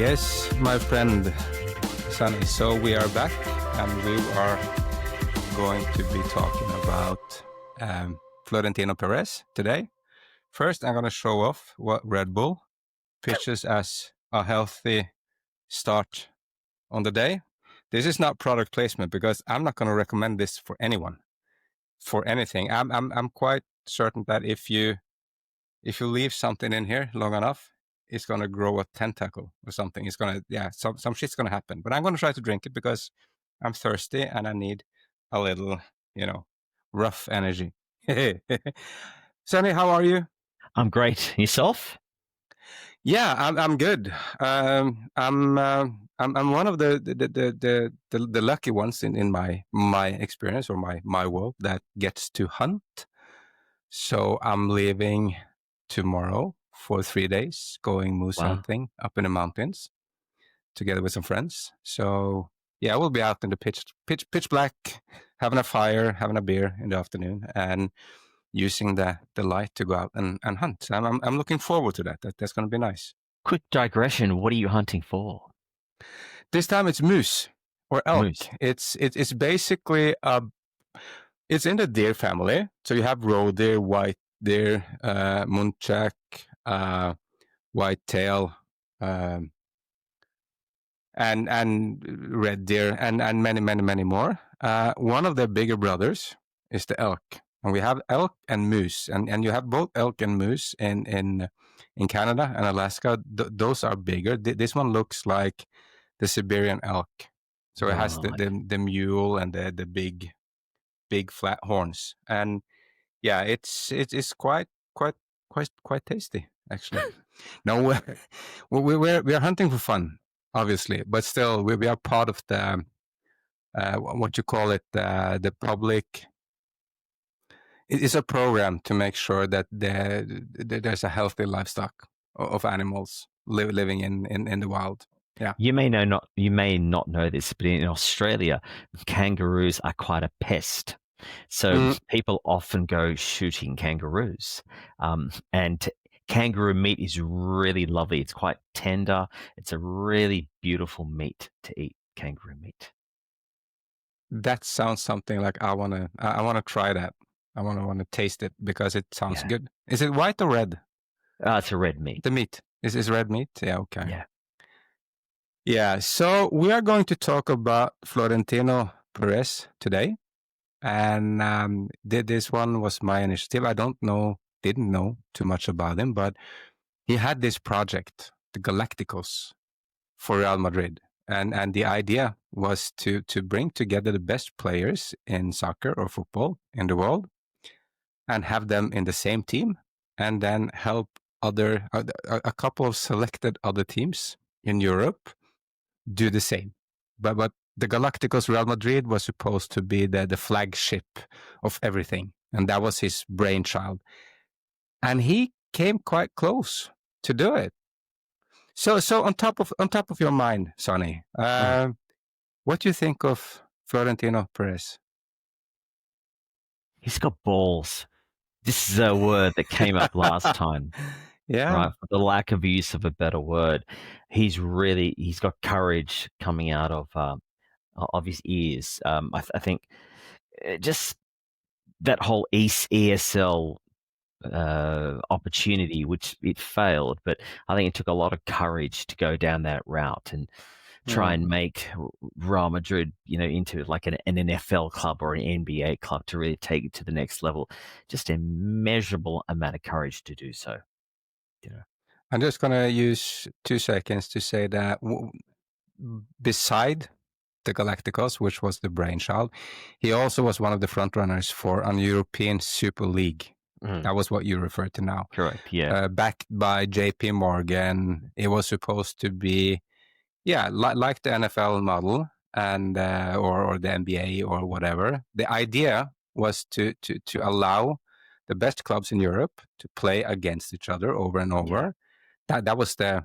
Yes, my friend Sunny. So we are back and we are going to be talking about Florentino Perez today. First, I'm going to show off what Red Bull pitches as a healthy start on the day. This is not product placement because I'm not going to recommend this for anyone, for anything. I'm quite certain that if you leave something in here long enough, it's going to grow a tentacle or something. It's going to, some shit's going to happen. But I'm going to try to drink it because I'm thirsty and I need a little, rough energy. Sunny, how are you? I'm great. Yourself? Yeah, I'm good. I'm one of the lucky ones in my experience or my world that gets to hunt. So I'm leaving tomorrow for 3 days, going moose hunting up in the mountains together with some friends. So yeah, we'll be out in the pitch black, having a fire, having a beer in the afternoon, and using the light to go out and hunt. I'm looking forward to that. That's going to be nice. Quick digression. What are you hunting for? This time it's moose or elk. Moose. It's basically it's in the deer family. So you have roe deer, white deer, muntjac, whitetail, and red deer, and many more. One of their bigger brothers is the elk, and we have elk and moose, and you have both elk and moose in Canada and Alaska. Those are bigger. This one looks like the Siberian elk, so it has the mule and the big flat horns, and yeah, it's quite tasty actually. No, we're hunting for fun, obviously, but still we are part of the what you call it, the public. It's a program to make sure that there's a healthy livestock of animals living in the wild. Yeah. You may not know this, but in Australia, kangaroos are quite a pest. So people often go shooting kangaroos, and kangaroo meat is really lovely. It's quite tender. It's a really beautiful meat to eat. Kangaroo meat. That sounds something like I wanna try that. I wanna taste it because it sounds good. Is it white or red? It's a red meat. The meat is red meat. Yeah. Okay. Yeah. Yeah. So we are going to talk about Florentino Perez today. And this one was my initiative. I didn't know too much about him, but he had this project, the Galacticos, for Real Madrid, and the idea was to bring together the best players in soccer or football in the world, and have them in the same team, and then help a couple of selected other teams in Europe do the same, but the Galacticos Real Madrid was supposed to be the flagship of everything, and that was his brainchild. And he came quite close to do it. So on top of your mind, Sonny, what do you think of Florentino Perez? He's got balls. This is a word that came up last time. Yeah. Right. For the lack of use of a better word, he's got courage coming out of his ears. I think just that whole ESL opportunity, which it failed, but I think it took a lot of courage to go down that route and try and make Real Madrid, into like an NFL club or an NBA club to really take it to the next level. Just a measurable amount of courage to do so. I'm just going to use 2 seconds to say that beside the Galacticos, which was the brainchild, he also was one of the frontrunners for an European Super League. That was what you referred to now. Correct, yeah. Backed by JP Morgan. It was supposed to be, like the NFL model and or the NBA or whatever. The idea was to allow the best clubs in Europe to play against each other over and over. That was the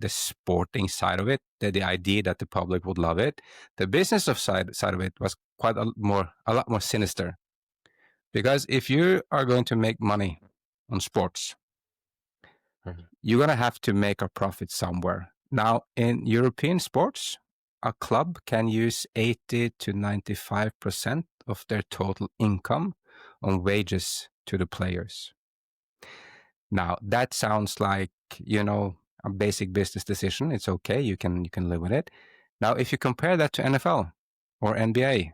sporting side of it, the idea that the public would love it. The business side of it was quite a lot more sinister, because if you are going to make money on sports, you're going to have to make a profit somewhere. Now, in European sports, a club can use 80 to 95% of their total income on wages to the players. Now, that sounds like, a basic business decision. It's okay. You can live with it. Now, if you compare that to NFL or NBA,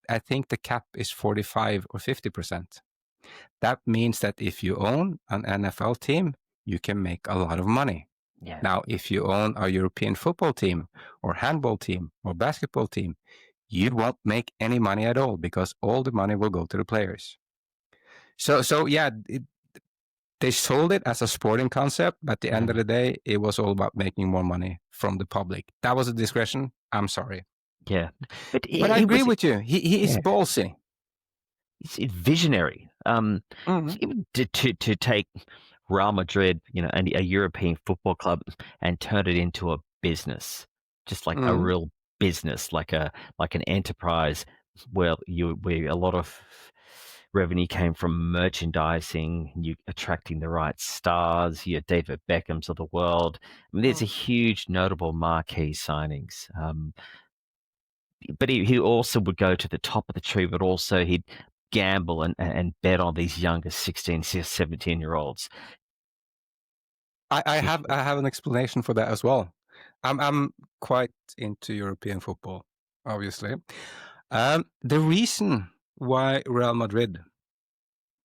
I think the cap is 45 or 50%. That means that if you own an NFL team, you can make a lot of money. Yeah. Now, if you own a European football team or handball team or basketball team, you won't make any money at all because all the money will go to the players. So yeah, they sold it as a sporting concept, but at the end of the day, it was all about making more money from the public. That was a discretion. I'm sorry. Yeah. But But I he agree was with you. He is ballsy. he's visionary. Mhm. To take Real Madrid, and a European football club, and turn it into a business, just like a Mhm. real business, like an enterprise where a lot of revenue came from merchandising, you attracting the right stars, your David Beckhams of the world. I mean, there's a huge notable marquee signings. But he also would go to the top of the tree, but also he'd gamble and bet on these younger 16, 17-year-olds. I have an explanation for that as well. I'm quite into European football, obviously. The reason why Real Madrid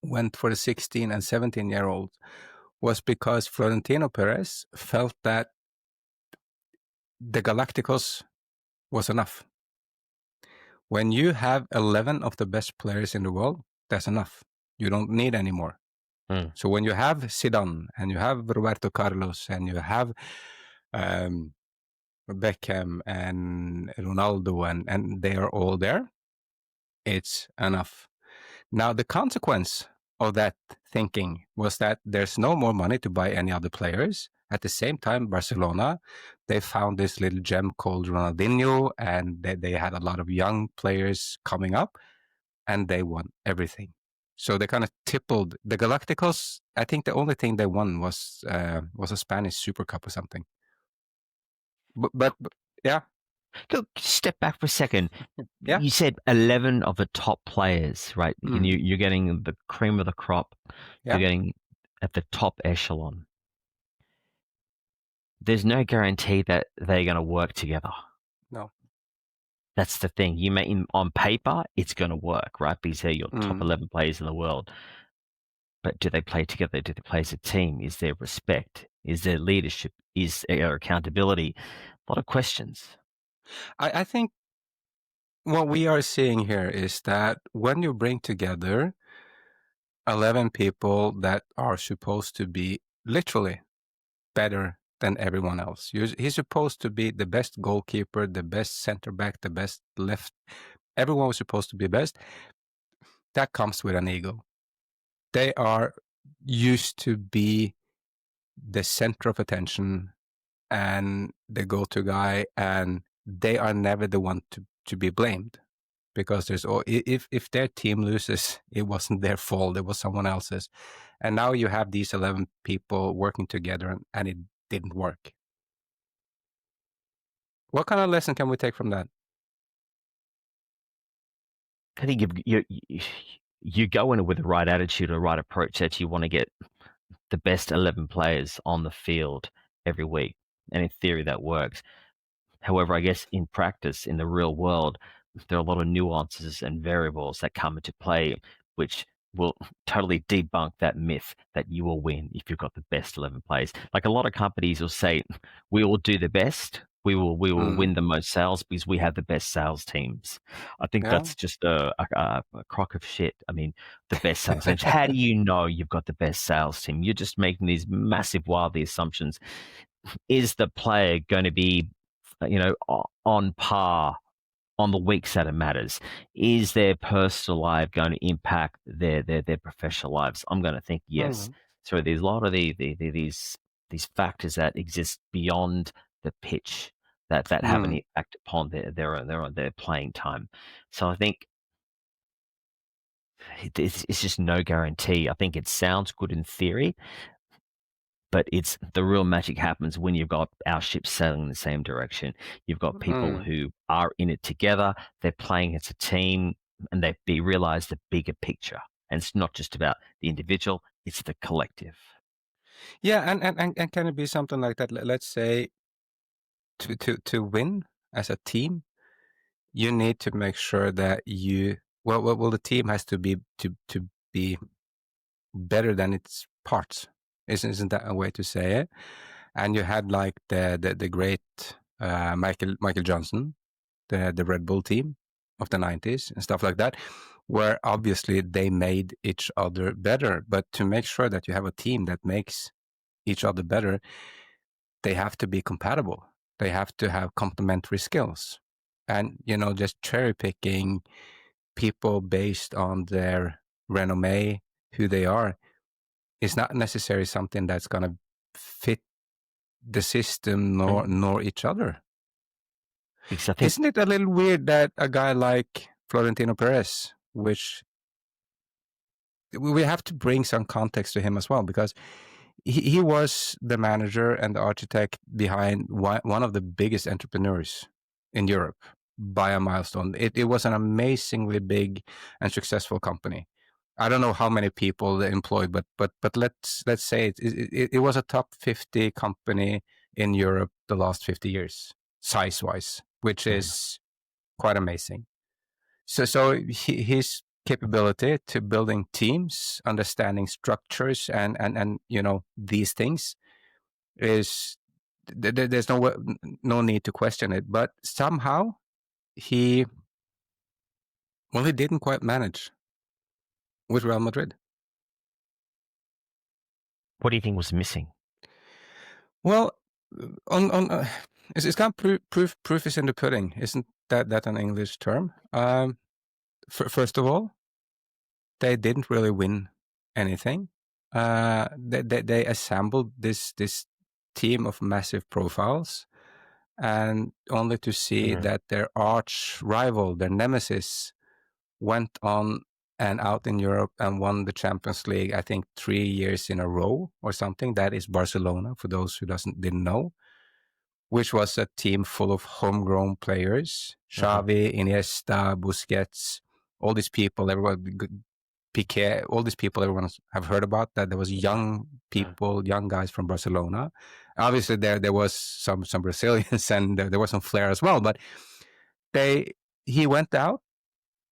went for the 16 and 17-year-olds was because Florentino Perez felt that the Galacticos was enough. When you have 11 of the best players in the world, that's enough. You don't need any more. So when you have Zidane and you have Roberto Carlos and you have Beckham and Ronaldo and they are all there, it's enough. Now, the consequence of that thinking was that there's no more money to buy any other players. At the same time, Barcelona, they found this little gem called Ronaldinho, and they had a lot of young players coming up, and they won everything. So they kind of tippled the Galacticos. I think the only thing they won was a Spanish Super Cup or something. But yeah, Go step back for a second. yeah. You said 11 of the top players, right? And you're getting the cream of the crop. Yeah. You're getting at the top echelon. There's no guarantee that they're going to work together. No. That's the thing. On paper, it's going to work, right? Because they're your top 11 players in the world. But do they play together? Do they play as a team? Is there respect? Is there leadership? Is there accountability? A lot of questions. I think what we are seeing here is that when you bring together 11 people that are supposed to be literally better than everyone else, he's supposed to be the best goalkeeper, the best center back, the best left. Everyone was supposed to be best. That comes with an ego. They are used to be the center of attention and the go-to guy, and they are never the one to be blamed because if their team loses, it wasn't their fault, it was someone else's. And now you have these 11 people working together and it didn't work. What kind of lesson can we take from that? I think you go in it with the right attitude or right approach that you want to get the best 11 players on the field every week. And in theory, that works. However, I guess in practice, in the real world, there are a lot of nuances and variables that come into play, which will totally debunk that myth that you will win if you've got the best 11 players. Like a lot of companies will say, we will do the best. We will win the most sales because we have the best sales teams. I think Yeah. that's just a crock of shit. I mean, the best sales teams. How do you know you've got the best sales team? You're just making these massive, wildly assumptions. Is the player going to be, on par on the weeks that it matters? Is their personal life going to impact their professional lives? I'm going to think yes. So there's a lot of these factors that exist beyond the pitch that have an impact upon their playing time. So I think it's just no guarantee. I think it sounds good in theory, but it's the real magic happens when you've got our ships sailing in the same direction. You've got people who are in it together. They're playing as a team, and they realize the bigger picture. And it's not just about the individual; it's the collective. Yeah, and can it be something like that? Let's say to win as a team, you need to make sure that well the team has to be better than its parts. Isn't that a way to say it? And you had like the great Michael Johnson, the Red Bull team of the 90s and stuff like that, where obviously they made each other better. But to make sure that you have a team that makes each other better, they have to be compatible. They have to have complementary skills. And, just cherry picking people based on their resume, who they are, is not necessarily something that's going to fit the system nor each other. Because I think Isn't it a little weird that a guy like Florentino Perez, which we have to bring some context to him as well, because he was the manager and the architect behind one of the biggest entrepreneurs in Europe by a milestone. It was an amazingly big and successful company. I don't know how many people they employed, but let's say it was a top 50 company in Europe the last 50 years, size-wise, which is quite amazing. So his capability to building teams, understanding structures, and these things is there's no need to question it. But somehow he didn't quite manage with Real Madrid. what do you think was missing? Well, it's kind of proof is in the pudding, isn't that an English term? First of all, they didn't really win anything. They assembled this team of massive profiles, and only to see that their arch rival, their nemesis, went on and out in Europe and won the Champions League, I think 3 years in a row or something. That is Barcelona, for those who didn't know, which was a team full of homegrown players. Xavi, Iniesta, Busquets, all these people, everyone, Piqué, all these people everyone have heard about, that there was young people, young guys from Barcelona. Obviously there was some Brazilians and there was some flair as well, but he went out,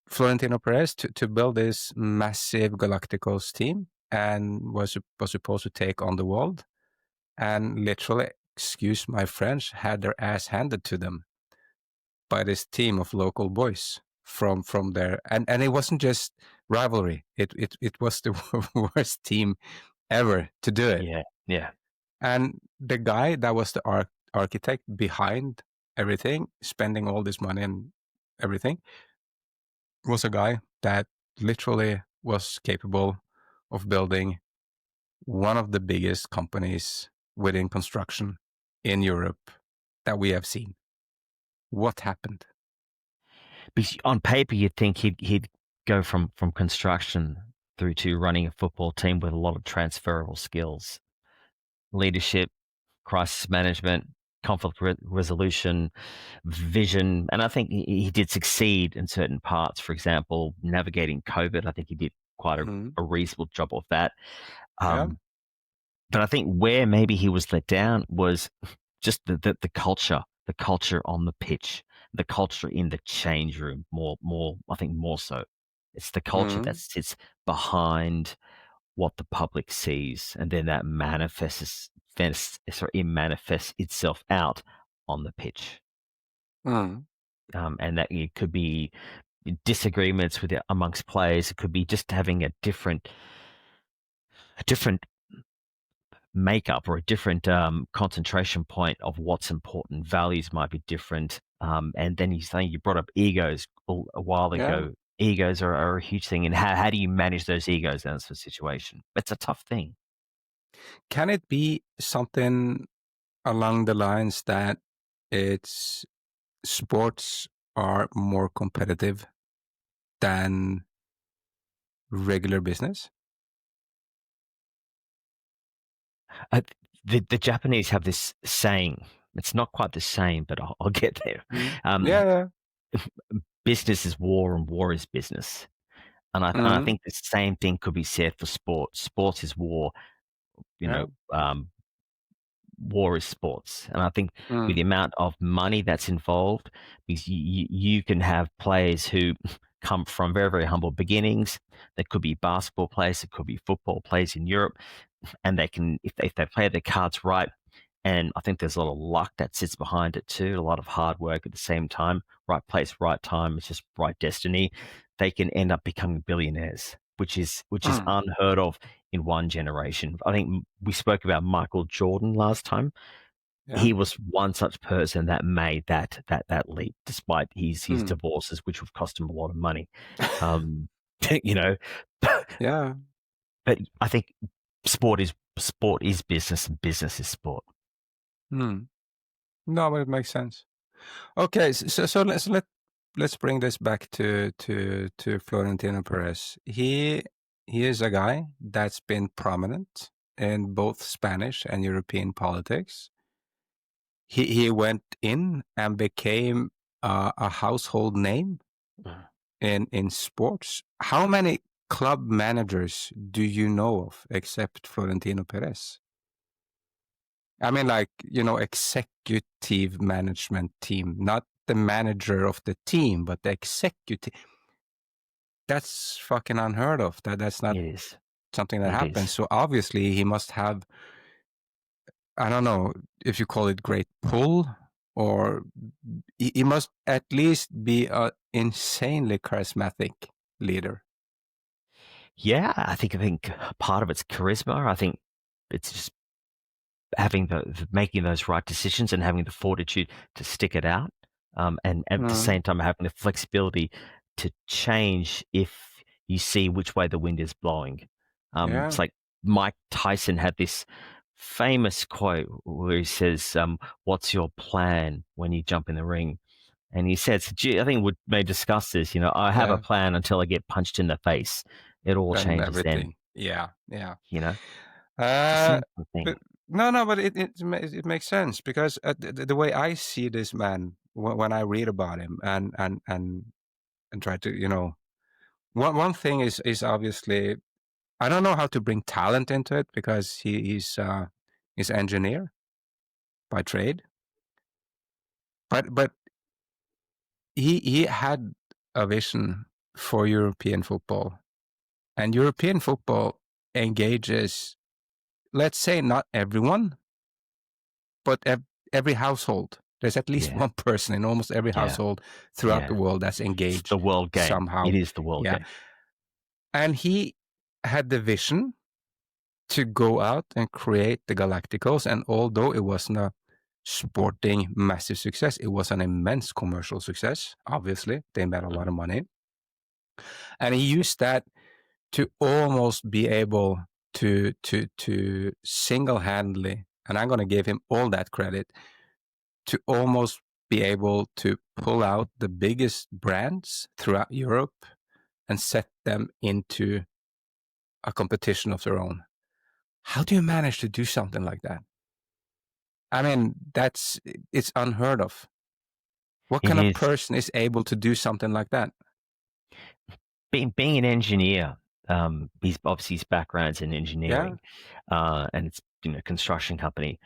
Florentino Perez, to build this massive Galacticos team, and was supposed to take on the world, and literally, excuse my French, had their ass handed to them by this team of local boys from there. And it wasn't just rivalry. It was the worst team ever to do it. Yeah. And the guy that was the architect behind everything, spending all this money and everything, was a guy that literally was capable of building one of the biggest companies within construction in Europe that we have seen. What happened? Because on paper, you'd think he'd go from construction through to running a football team with a lot of transferable skills, leadership, crisis management, conflict resolution, vision. And I think he did succeed in certain parts. For example, navigating COVID, I think he did quite a reasonable job of that. But I think where maybe he was let down was just the culture on the pitch, the culture in the change room, I think more so. It's the culture that sits behind what the public sees, and then that manifests itself out on the pitch. And that it could be disagreements amongst players. It could be just having a different makeup or a different concentration point of what's important. Values might be different. And then you brought up egos a while ago. Egos are a huge thing. And how do you manage those egos in this situation? It's a tough thing. Can it be something along the lines that it's sports are more competitive than regular business? the Japanese have this saying. It's not quite the same, but I'll get there. Yeah. Business is war and war is business. And I think the same thing could be said for sports. Sports is war, Yeah. war is sports. And I think with the amount of money that's involved, because you can have players who come from very, very humble beginnings. That could be basketball players, it could be football players in Europe, and they can, if they play their cards right, and I think there's a lot of luck that sits behind it too, a lot of hard work at the same time, right place, right time, it's just right destiny. They can end up becoming billionaires, which is unheard of in one generation. I think we spoke about Michael Jordan last time. Yeah. He was one such person that made that leap, despite his divorces, which have cost him a lot of money. You know, Yeah. but I think sport is business, and business is sport. No, but it makes sense. Okay, so let's bring this back to Florentino Perez. He is a guy that's been prominent in both Spanish and European politics. He went in and became a household name in sports. How many club managers do you know of except Florentino Perez? I mean, like, executive management team, not the manager of the team, but the executive. That's fucking unheard of. That's not something that happens. So obviously he must have, I don't know if you call it great pull, or he must at least be an insanely charismatic leader. Yeah, I think part of it's charisma. I think it's just having making those right decisions and having the fortitude to stick it out, and at the same time having the flexibility to change if you see which way the wind is blowing. It's like Mike Tyson had this famous quote where he says, "What's your plan when you jump in the ring?" And he says, I think we may discuss this. I have a plan until I get punched in the face. It all Then changes everything. then. Yeah. It's the same thing. But no, but it makes sense, because the way I see this man when I read about him and try to, one thing is obviously, I don't know how to bring talent into it, because he's engineer by trade, but he had a vision for European football, and European football engages, let's say, not everyone, but every household. There's at least one person in almost every household throughout the world that's engaged. It's the world game. Somehow. It is the world game. And he had the vision to go out and create the Galacticos. And although it wasn't a sporting massive success, it was an immense commercial success. Obviously, they made a lot of money. And he used that to almost be able to single-handedly, and I'm going to give him all that credit, to almost be able to pull out the biggest brands throughout Europe and set them into a competition of their own. How do you manage to do something like that? I mean, it's unheard of. What kind of person is able to do something like that? Being an engineer, he's obviously his background's in engineering, and it's construction company.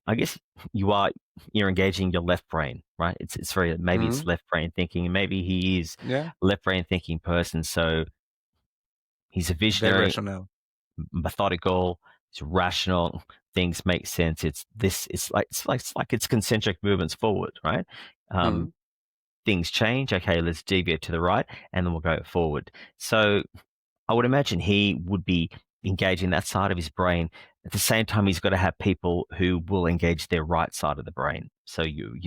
I guess you're engaging your left brain, right? It's very, maybe it's left brain thinking, and maybe he is a left brain thinking person. So he's a visionary, methodical, he's rational. Things make sense. It's concentric movements forward, right? Things change. Okay, let's deviate to the right, and then we'll go forward. So I would imagine he would be engaging that side of his brain. At the same time, he's got to have people who will engage their right side of the brain. So your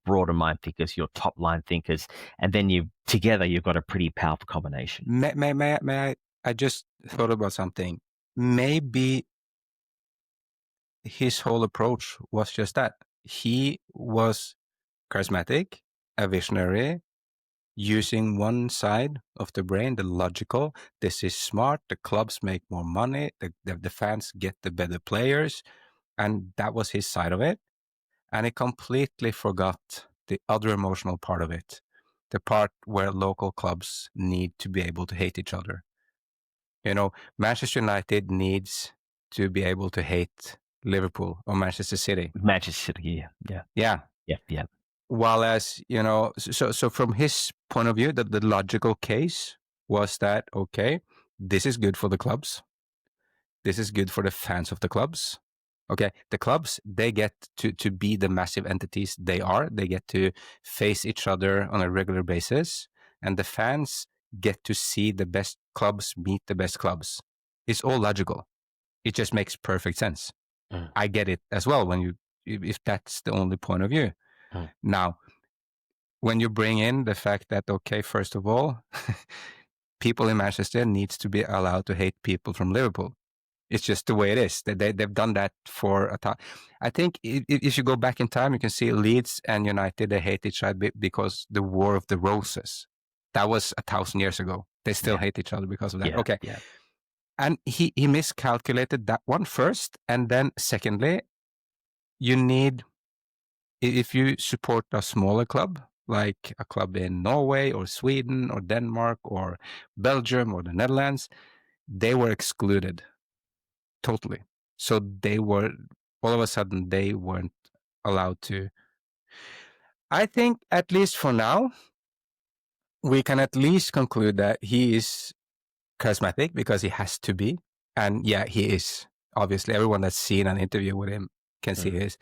broader mind thinkers, your top line thinkers, and then together you've got a pretty powerful combination. May I just thought about something. Maybe his whole approach was just that. He was charismatic, a visionary, using one side of the brain, the logical. This is smart. The clubs make more money. The fans get the better players. and that was his side of it. And he completely forgot the other emotional part of it, the part where local clubs need to be able to hate each other. Manchester United needs to be able to hate Liverpool or Manchester City. Manchester City, Yeah. yeah. While as, so from his point of view, the logical case was that, okay, this is good for the clubs. This is good for the fans of the clubs. Okay, the clubs, they get to be the massive entities they are. They get to face each other on a regular basis. And the fans get to see the best clubs meet the best clubs. It's all logical. It just makes perfect sense. I get it as well if that's the only point of view. Now, when you bring in the fact that, okay, first of all, people in Manchester needs to be allowed to hate people from Liverpool. It's just the way it is. They've done that for a time. I think if you go back in time, you can see Leeds and United, they hate each other because the War of the Roses. That was 1,000 years ago. They still hate each other because of that. Okay. Yeah. And he miscalculated that one first. And then secondly, you need, if you support a smaller club, like a club in Norway or Sweden or Denmark or Belgium or the Netherlands, they were excluded totally. So all of a sudden, they weren't allowed to. I think, at least for now, we can at least conclude that he is charismatic because he has to be. And yeah, he is. Obviously, everyone that's seen an interview with him can see he is.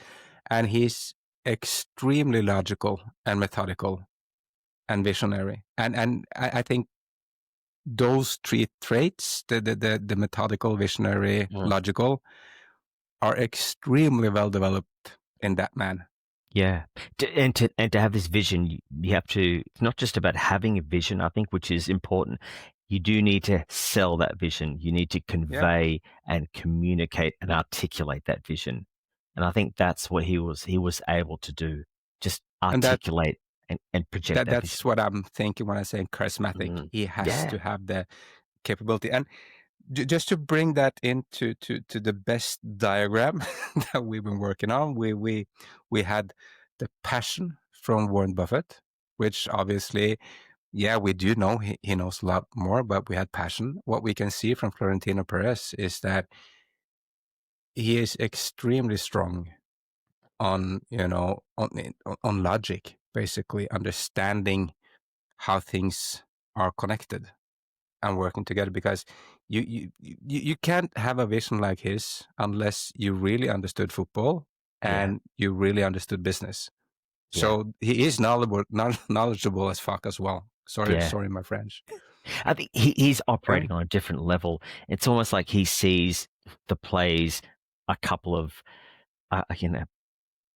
And he's extremely logical and methodical and visionary. And I think those three traits, the methodical, visionary, logical, are extremely well developed in that man. Yeah, and to have this vision, you have to. It's not just about having a vision, I think, which is important. You do need to sell that vision. You need to convey and communicate and articulate that vision. And I think that's what he was able to do. Just articulate and project that That's vision. what I'm thinking when I say charismatic. He has to have the capability. And just to bring that into to the best diagram that we've been working on, we had the passion from Warren Buffett, which obviously, we do know he knows a lot more, but we had passion. What we can see from Florentino Perez is that he is extremely strong on logic, basically understanding how things are connected and working together, because you can't have a vision like his unless you really understood football and you really understood business. So he is knowledgeable as fuck as well. Sorry, my French. I think he's operating on a different level. It's almost like he sees the plays a couple of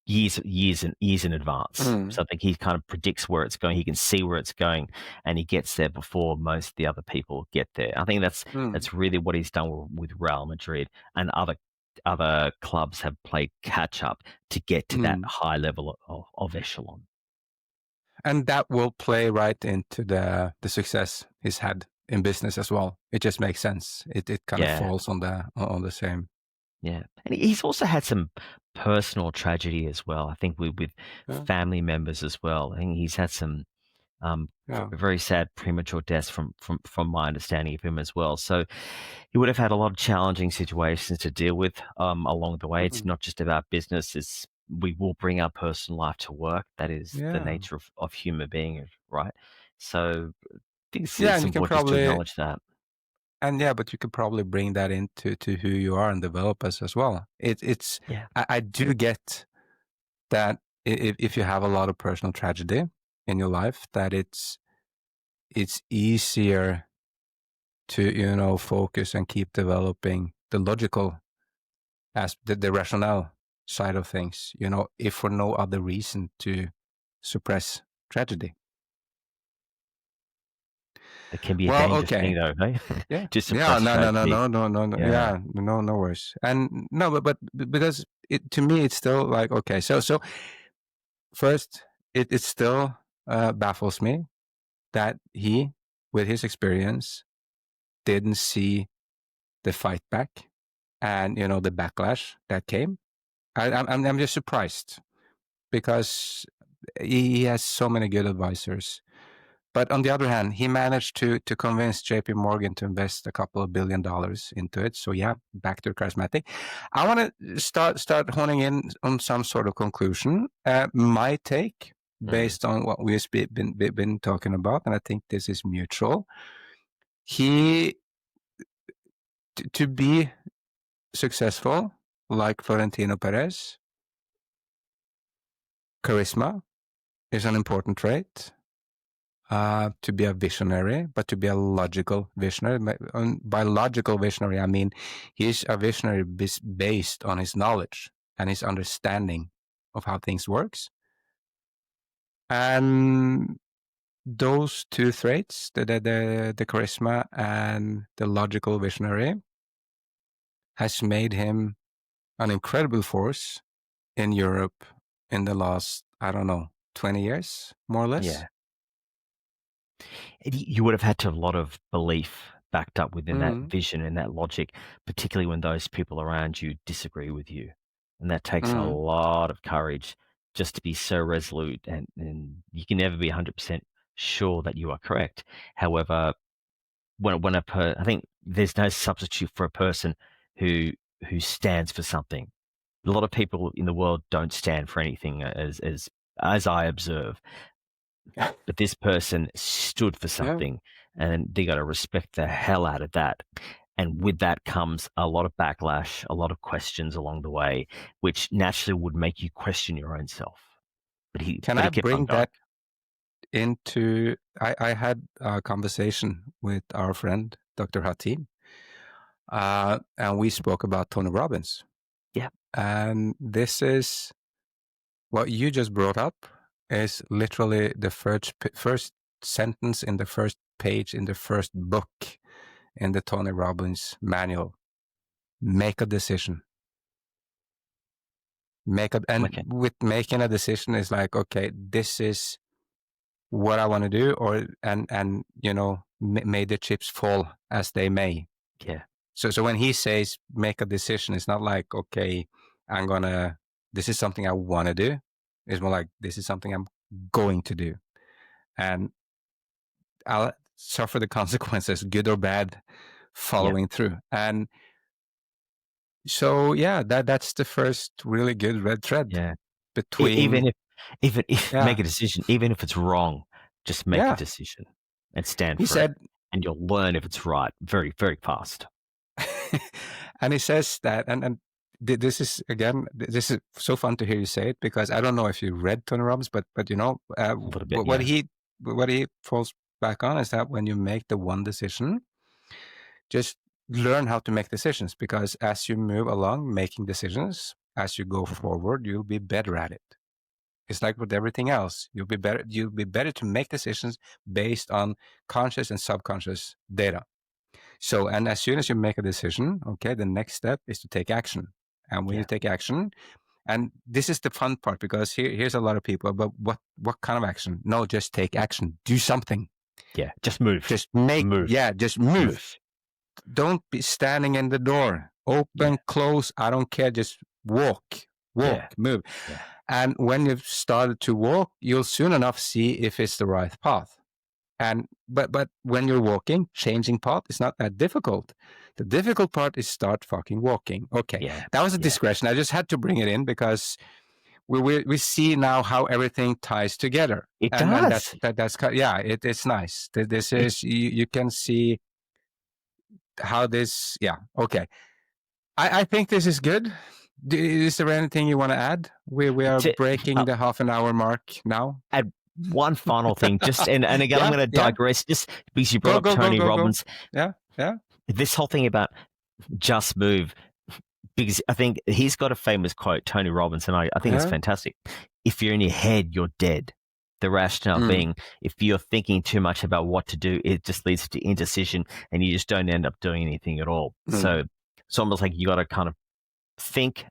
years in advance. So I think he kind of predicts where it's going. He can see where it's going, and he gets there before most of the other people get there. I think that's really what he's done with Real Madrid, and other clubs have played catch up to get to that high level of echelon. And that will play right into the success he's had in business as well. It just makes sense. It kind of falls on the same. Yeah, and he's also had some personal tragedy as well. I think with family members as well. I think he's had some very sad premature deaths from my understanding of him as well. So he would have had a lot of challenging situations to deal with along the way. It's not just about business. We will bring our personal life to work. That is the nature of human being, right? So I think it's important just to acknowledge that. And but you could probably bring that into who you are and develop us as well. I do get that if you have a lot of personal tragedy in your life, that it's easier to focus and keep developing the logical the rationale side of things, if for no other reason to suppress tragedy. It can be a dangerous thing, though, right? To suppress tragedy. No, no worries. And no, but because to me, it's still like, okay, so first, it still baffles me that he, with his experience, didn't see the fight back and the backlash that came. I'm just surprised because he has so many good advisors. But on the other hand, he managed to convince JP Morgan to invest a couple of $1 billion into it. So yeah, back to charismatic. I want to start honing in on some sort of conclusion. My take, based on what we've been talking about, and I think this is mutual. He to be successful like Florentino Perez, charisma is an important trait. To be a visionary, but to be a logical visionary. By logical visionary, I mean he's a visionary based on his knowledge and his understanding of how things works. And those two traits, the charisma and the logical visionary, has made him an incredible force in Europe in the last, 20 years, more or less. Yeah. You would have had to have a lot of belief backed up within that vision and that logic, particularly when those people around you disagree with you. And that takes a lot of courage just to be so resolute, and you can never be 100% sure that you are correct. However, I think there's no substitute for a person who stands for something. A lot of people in the world don't stand for anything, as I observe. But this person stood for something, and they got to respect the hell out of that. And with that comes a lot of backlash, a lot of questions along the way, which naturally would make you question your own self. But he kept bring on going. that into? I had a conversation with our friend Dr. Hatim, and we spoke about Tony Robbins. Yeah, and this is what you just brought up. Is literally the first sentence in the first page in the first book in the Tony Robbins manual. Make a decision. With making a decision is like, okay, this is what I want to do, and may the chips fall as they may. Yeah. So when he says make a decision, it's not like, okay, this is something I want to do. It's more like, this is something I'm going to do. And I'll suffer the consequences, good or bad, following through. And so, yeah, that's the first really good red thread. Yeah. Between even if make a decision, even if it's wrong, just make a decision and stand for it. And you'll learn if it's right very, very fast. And he says that, and this is so fun to hear you say it, because I don't know if you read Tony Robbins, but a little bit, what he falls back on is that when you make the one decision, just learn how to make decisions, because as you move along making decisions, as you go forward, you'll be better at it. It's like with everything else. You'll be better to make decisions based on conscious and subconscious data. So, and as soon as you make a decision, okay, the next step is to take action. And when you take action, and this is the fun part, because here's a lot of people, but what kind of action? No, just take action. Do something. Yeah, just move. Just move. Yeah, just move. Don't be standing in the door. Open, close, I don't care. Just walk, move. Yeah. And when you've started to walk, you'll soon enough see if it's the right path. And but when you're walking, changing path is not that difficult. The difficult part is start fucking walking. Okay, that was a digression. I just had to bring it in because we see now how everything ties together. It does. It's nice. This is you can see how this. Yeah. Okay. I think this is good. Is there anything you want to add? We are breaking the half an hour mark now. Add one final thing, just and again, I'm going to digress, just because you brought up Tony Robbins. Yeah. This whole thing about just move, because I think he's got a famous quote, Tony Robbins, and I think it's fantastic. If you're in your head, you're dead. The rationale being, if you're thinking too much about what to do, it just leads to indecision, and you just don't end up doing anything at all. So it's almost like you got to kind of think,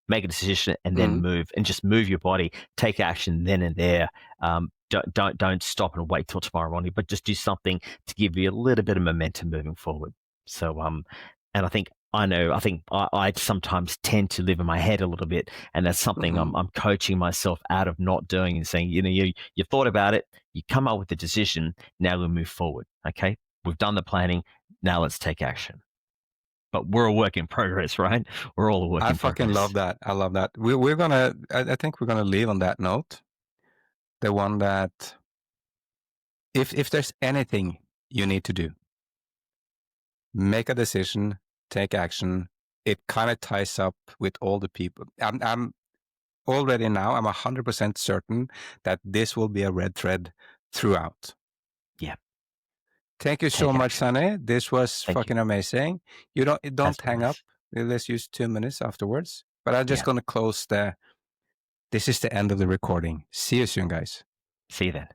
make a decision, and then move, and just move your body, take action then and there. Don't stop and wait till tomorrow morning, but just do something to give you a little bit of momentum moving forward. So, and I think I know. I think I sometimes tend to live in my head a little bit, and that's something I'm coaching myself out of not doing and saying, you thought about it, you come up with a decision, now we move forward. Okay, we've done the planning, now let's take action. But we're a work in progress, right? We're all a work in progress. I fucking love that. I love that. We're gonna. I think we're gonna leave on that note. The one that if there's anything you need to do, make a decision, take action. It kind of ties up with all the people. I'm already now, I'm 100% certain that this will be a red thread throughout. Yeah. Thank you so much, Sunny. This was fucking amazing. You don't hang up. Let's use 2 minutes afterwards. But I'm just going to close this is the end of the recording. See you soon, guys. See you then.